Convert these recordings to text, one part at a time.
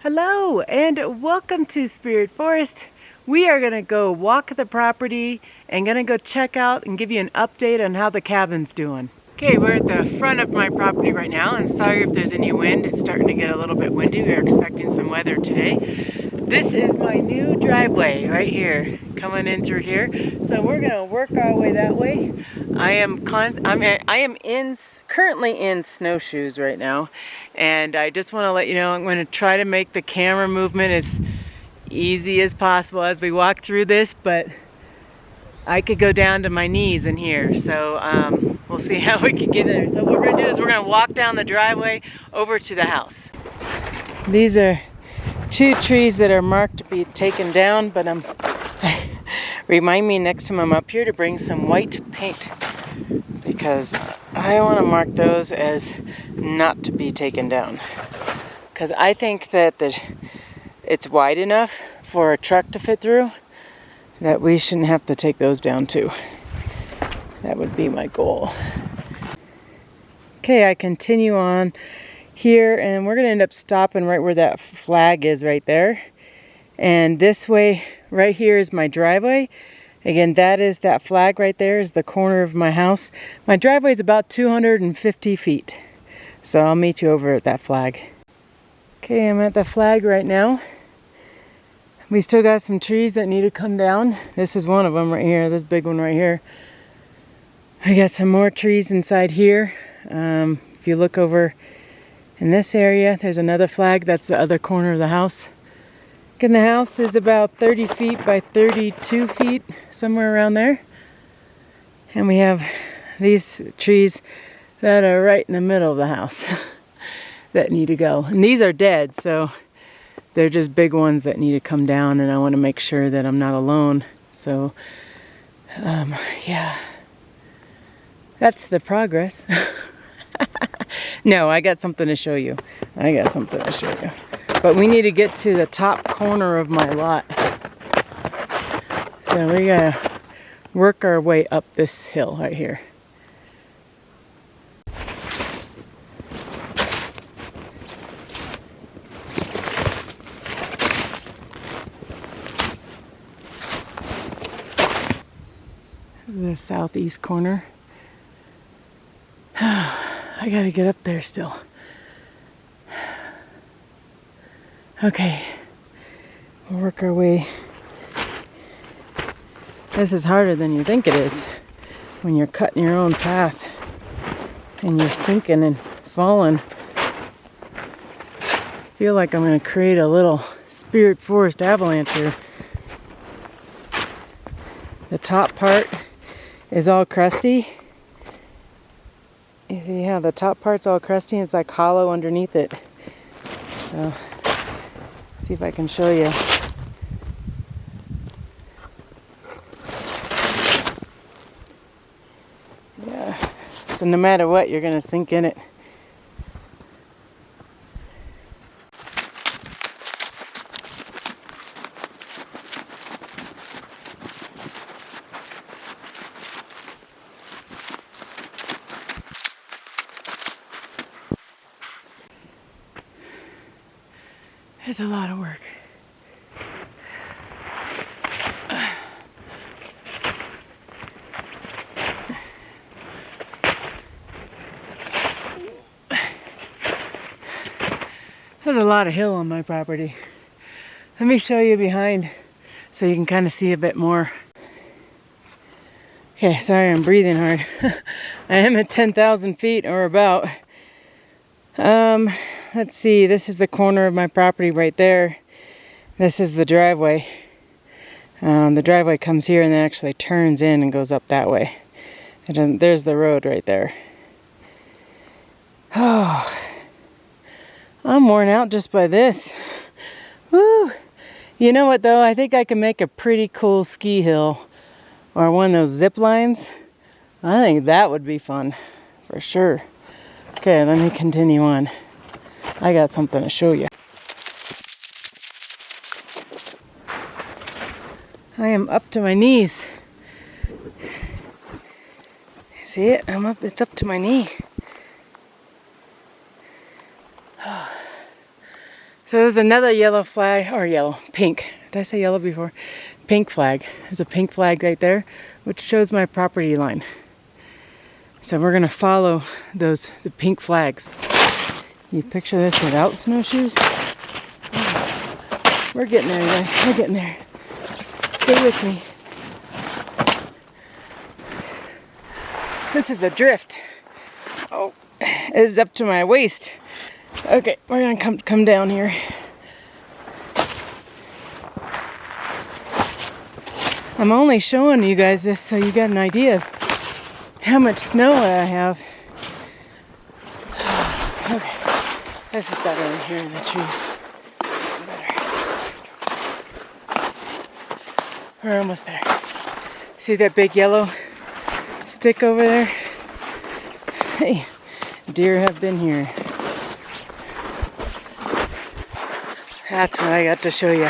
Hello and welcome to Spirit Forest. We are going to go walk the property and going to go check out and give you an update on how the cabin's doing. Okay, we're at the front of my property right now, and sorry if there's any wind. It's starting to get a little bit windy. We're expecting some weather today. This is my new driveway right here, coming in through here. So we're going to work our way that way. I am currently in snowshoes right now, and I just want to let you know I'm going to try to make the camera movement as easy as possible as we walk through this, but I could go down to my knees in here, so we'll see how we can get there. So what we're going to do is we're going to walk down the driveway over to the house. These are two trees that are marked to be taken down, but remind me next time I'm up here to bring some white paint, because I want to mark those as not to be taken down, because I think that it's wide enough for a truck to fit through, that we shouldn't have to take those down too. That would be my goal. Okay, I continue on here, and we're gonna end up stopping right where that flag is right there. And this way, right here is my driveway. Again, that flag right there is the corner of my house. My driveway is about 250 feet. So I'll meet you over at that flag. Okay, I'm at the flag right now. We still got some trees that need to come down. This is one of them right here, this big one right here. I got some more trees inside here. If you look over in this area, there's another flag. That's the other corner of the house. And the house is about 30 feet by 32 feet, somewhere around there. And we have these trees that are right in the middle of the house that need to go. And these are dead, so they're just big ones that need to come down, and I want to make sure that I'm not alone. So, yeah, that's the progress. No, I got something to show you. But we need to get to the top corner of my lot. So we gotta work our way up this hill right here. The southeast corner. I gotta get up there still. Okay, we'll work our way. This is harder than you think it is when you're cutting your own path and you're sinking and falling. I feel like I'm gonna create a little Spirit Forest avalanche here. The top part is all crusty. You see how the top part's all crusty and it's like hollow underneath it. So, see if I can show you. Yeah, so no matter what, you're gonna sink in it. It's a lot of work. There's a lot of hill on my property. Let me show you behind so you can kind of see a bit more. Okay, sorry I'm breathing hard. I am at 10,000 feet or about. Let's see, this is the corner of my property right there. This is the driveway. The driveway comes here and then actually turns in and goes up that way. It doesn't, there's the road right there. Oh, I'm worn out just by this. Woo! You know what though? I think I can make a pretty cool ski hill or one of those zip lines. I think that would be fun for sure. Okay, let me continue on. I got something to show you. I am up to my knees. See it? It's up to my knee. So there's another yellow flag, or pink. Did I say yellow before? Pink flag. There's a pink flag right there, which shows my property line. So we're gonna follow the pink flags. You picture this without snowshoes? We're getting there, guys. We're getting there. Stay with me. This is a drift. Oh, it is up to my waist. Okay, we're gonna come down here. I'm only showing you guys this so you got an idea of how much snow I have. Okay, this is better in here in the trees. This is better. We're almost there. See that big yellow stick over there? Hey, deer have been here. That's what I got to show you.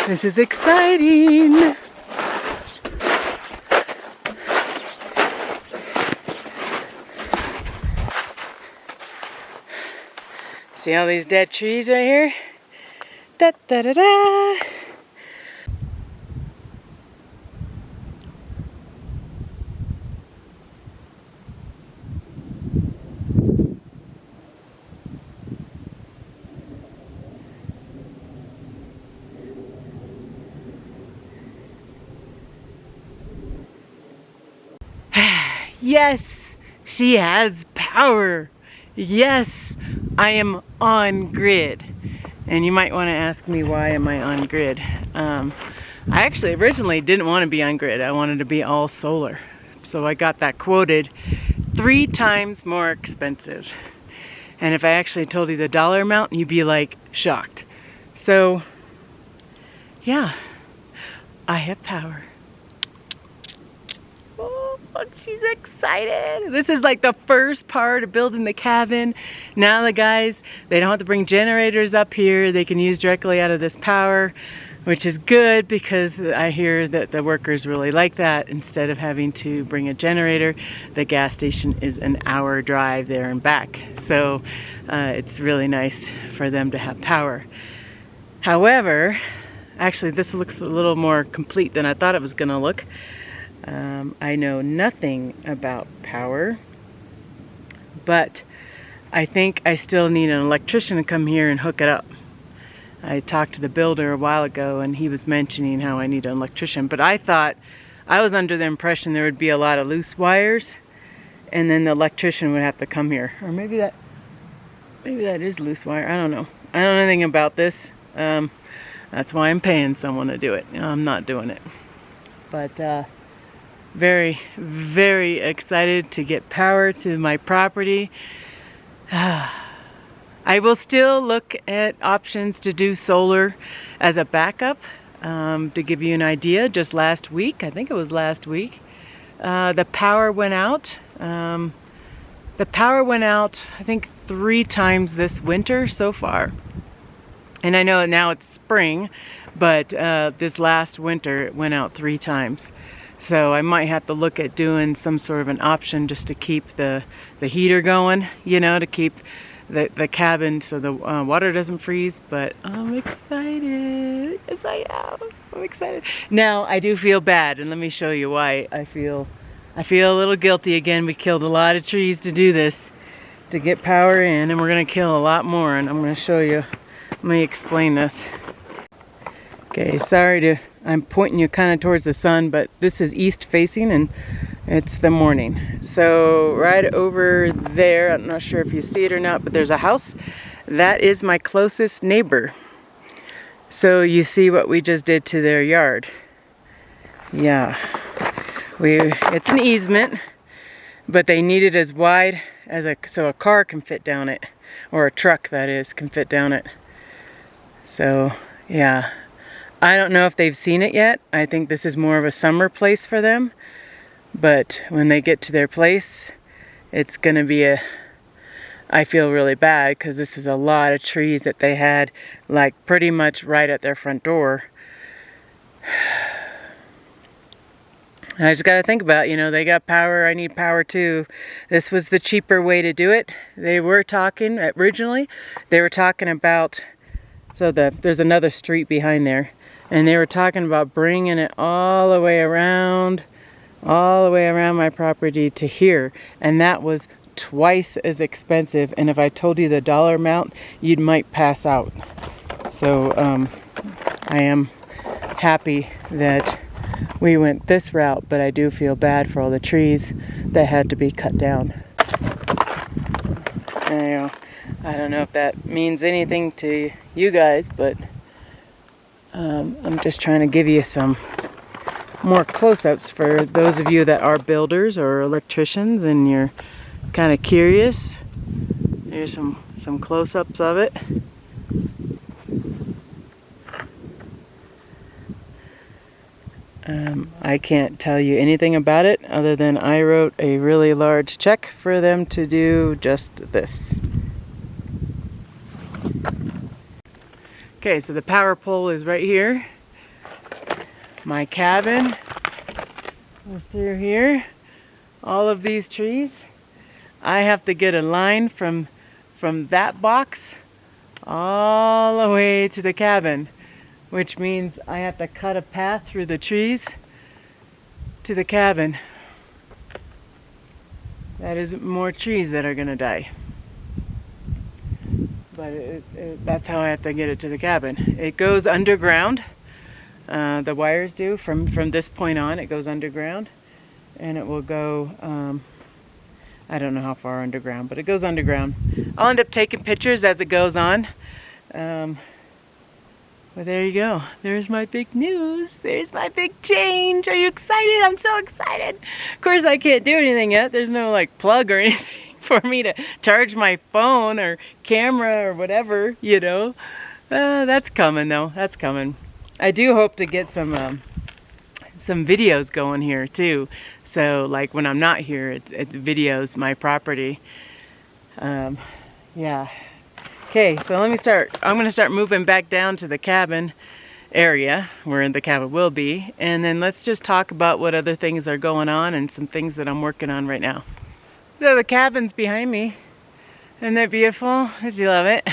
This is exciting. See all these dead trees right here? Da da da da. Yes, she has power. Yes, I am on grid. And you might want to ask me, why am I on grid? I actually originally didn't want to be on grid. I wanted to be all solar. So I got that quoted 3 times more expensive. And if I actually told you the dollar amount, you'd be like shocked. So yeah, I have power. She's excited. This is like the first part of building the cabin. Now the guys, they don't have to bring generators up here. They can use directly out of this power, which is good because I hear that the workers really like that. Instead of having to bring a generator, the gas station is an hour drive there and back. So it's really nice for them to have power. However, actually this looks a little more complete than I thought it was gonna look. I know nothing about power, but I think I still need an electrician to come here and hook it up. I talked to the builder a while ago and he was mentioning how I need an electrician, but I was under the impression there would be a lot of loose wires and then the electrician would have to come here. Or maybe that is loose wire. I don't know. I don't know anything about this. That's why I'm paying someone to do it. I'm not doing it. But very, very excited to get power to my property. I will still look at options to do solar as a backup. To give you an idea, just last week, I think it was last week, the power went out. The power went out, I think 3 times this winter so far. And I know now it's spring, but this last winter it went out 3 times. So I might have to look at doing some sort of an option just to keep the heater going, you know, to keep the cabin so the water doesn't freeze. But I'm excited. Yes, I am. I'm excited. Now I do feel bad, and let me show you why I feel a little guilty again. We killed a lot of trees to do this, to get power in, and we're gonna kill a lot more, and I'm gonna show you. Let me explain this. Okay, I'm pointing you kind of towards the sun, but this is east facing and it's the morning. So right over there, I'm not sure if you see it or not, but there's a house. That is my closest neighbor. So you see what we just did to their yard. Yeah, it's an easement, but they need it as wide as so a car can fit down it, or a truck that is, can fit down it. So yeah. I don't know if they've seen it yet. I think this is more of a summer place for them. But when they get to their place, it's gonna be I feel really bad because this is a lot of trees that they had like pretty much right at their front door. I just gotta think about, you know, they got power, I need power too. This was the cheaper way to do it. They were talking, originally, they were talking about So there's another street behind there. And they were talking about bringing it all the way around my property to here. And that was twice as expensive. And if I told you the dollar amount, you might pass out. So I am happy that we went this route, but I do feel bad for all the trees that had to be cut down. Anyhow, I don't know if that means anything to you guys, but I'm just trying to give you some more close-ups for those of you that are builders or electricians and you're kind of curious. Here's some close-ups of it. I can't tell you anything about it other than I wrote a really large check for them to do just this. Okay, so the power pole is right here. My cabin is through here. All of these trees. I have to get a line from that box all the way to the cabin, which means I have to cut a path through the trees to the cabin. That is more trees that are gonna die. But that's how I have to get it to the cabin. It goes underground. The wires do from this point on. It goes underground, and it will go. I don't know how far underground, but it goes underground. I'll end up taking pictures as it goes on. But there you go. There's my big news. There's my big change. Are you excited? I'm so excited. Of course, I can't do anything yet. There's no like plug or anything for me to charge my phone or camera or whatever, you know. That's coming though. That's coming. I do hope to get some videos going here too. So like when I'm not here, it's videos my property. Yeah. Okay, so let me start. I'm going to start moving back down to the cabin area where the cabin will be, and then let's just talk about what other things are going on and some things that I'm working on right now. So the cabin's behind me. Isn't that beautiful? Did you love it?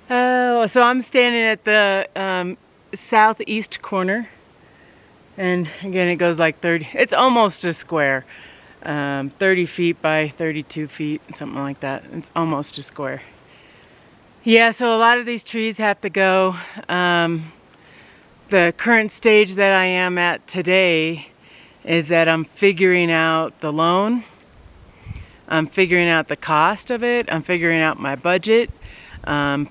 Oh, so I'm standing at the southeast corner, and again it goes like 30. It's almost a square. 30 feet by 32 feet, something like that. It's almost a square. Yeah, so a lot of these trees have to go. The current stage that I am at today is that I'm figuring out the loan. I'm figuring out the cost of it. I'm figuring out my budget.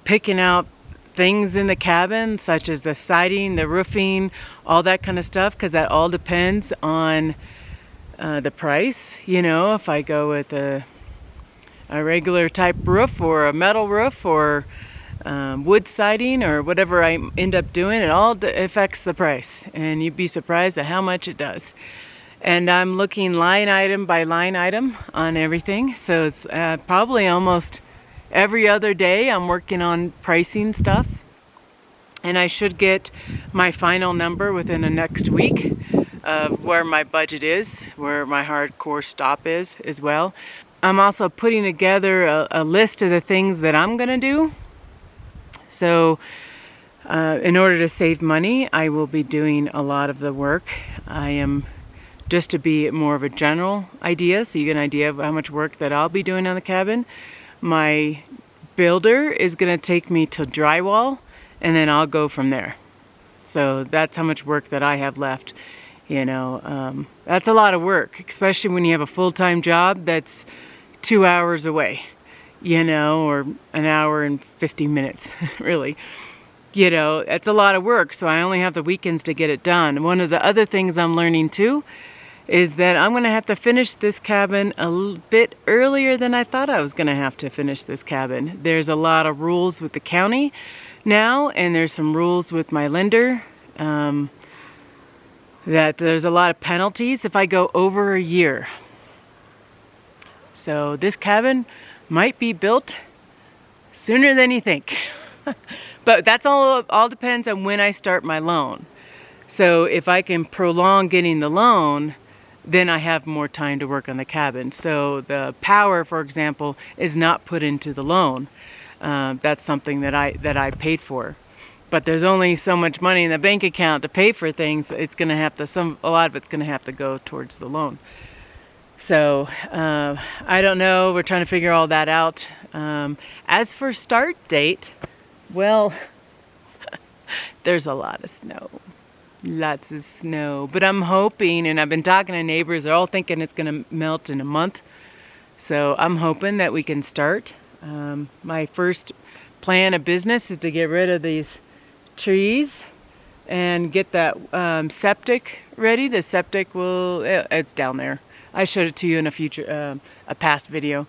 Picking out things in the cabin, such as the siding, the roofing, all that kind of stuff, because that all depends on the price. You know, if I go with a regular type roof or a metal roof or wood siding or whatever I end up doing, it all affects the price, and you'd be surprised at how much it does. And I'm looking line item by line item on everything, so it's probably almost every other day I'm working on pricing stuff, and I should get my final number within the next week of where my budget is, where my hardcore stop is as well. I'm also putting together a list of the things that I'm gonna do. So in order to save money, I will be doing a lot of the work. I am, just to be more of a general idea, so you get an idea of how much work that I'll be doing on the cabin. My builder is gonna take me to drywall, and then I'll go from there. So that's how much work that I have left. You know, that's a lot of work, especially when you have a full-time job that's 2 hours away, you know, or an hour and 50 minutes, really. You know, that's a lot of work, so I only have the weekends to get it done. One of the other things I'm learning too is that I'm going to have to finish this cabin a bit earlier than I thought I was going to have to finish this cabin. There's a lot of rules with the county now, and there's some rules with my lender. That there's a lot of penalties if I go over a year. So this cabin might be built sooner than you think. But that's all depends on when I start my loan. So if I can prolong getting the loan, then I have more time to work on the cabin. So the power, for example, is not put into the loan. that's something that I paid for. But there's only so much money in the bank account to pay for things. It's going to have to, a lot of it's going to have to go towards the loan. So I don't know. We're trying to figure all that out. As for start date, well, there's a lot of snow. Lots of snow. But I'm hoping, and I've been talking to neighbors, they're all thinking it's going to melt in a month. So I'm hoping that we can start. My first plan of business is to get rid of these trees and get that septic ready. The septic it's down there. I showed it to you in a past video.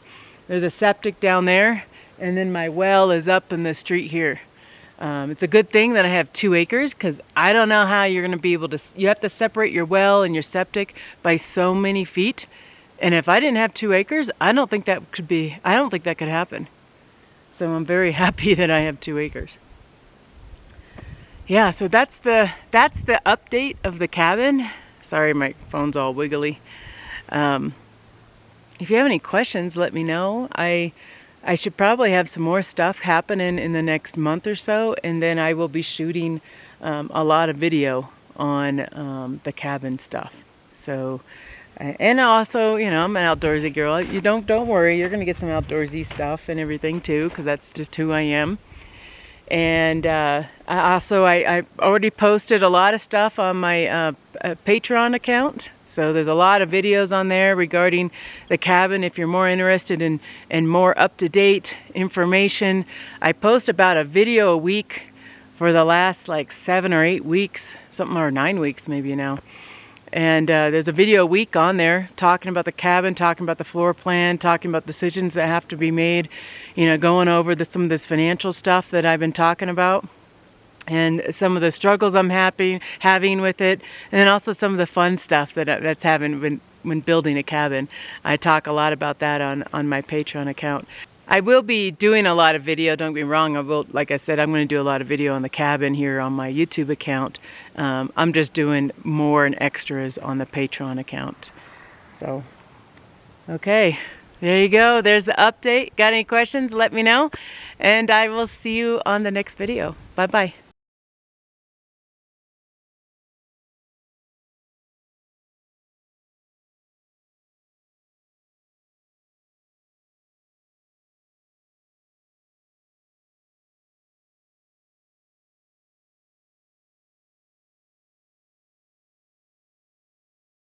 There's a septic down there, and then my well is up in the street here. It's a good thing that I have 2 acres, because I don't know how you're going to be able to, you have to separate your well and your septic by so many feet. And if I didn't have 2 acres, I don't think that could happen. So I'm very happy that I have 2 acres. Yeah, so that's the update of the cabin. Sorry, my phone's all wiggly. If you have any questions, let me know. I should probably have some more stuff happening in the next month or so, and then I will be shooting a lot of video on the cabin stuff. So, and also, you know, I'm an outdoorsy girl. You don't worry, you're gonna get some outdoorsy stuff and everything too, because that's just who I am. And I already posted a lot of stuff on my Patreon account. So there's a lot of videos on there regarding the cabin if you're more interested in more up-to-date information. I post about a video a week for the last like 7 or 8 weeks, something, or 9 weeks maybe now. And there's a video a week on there talking about the cabin, talking about the floor plan, talking about decisions that have to be made, you know, going over some of this financial stuff that I've been talking about, and some of the struggles I'm having with it, and then also some of the fun stuff that's happened when building a cabin. I talk a lot about that on my Patreon account. I will be doing a lot of video, don't get me wrong. Like I said, I'm going to do a lot of video on the cabin here on my YouTube account. I'm just doing more and extras on the Patreon account. So, okay, there you go. There's the update. Got any questions? Let me know. And I will see you on the next video. Bye-bye.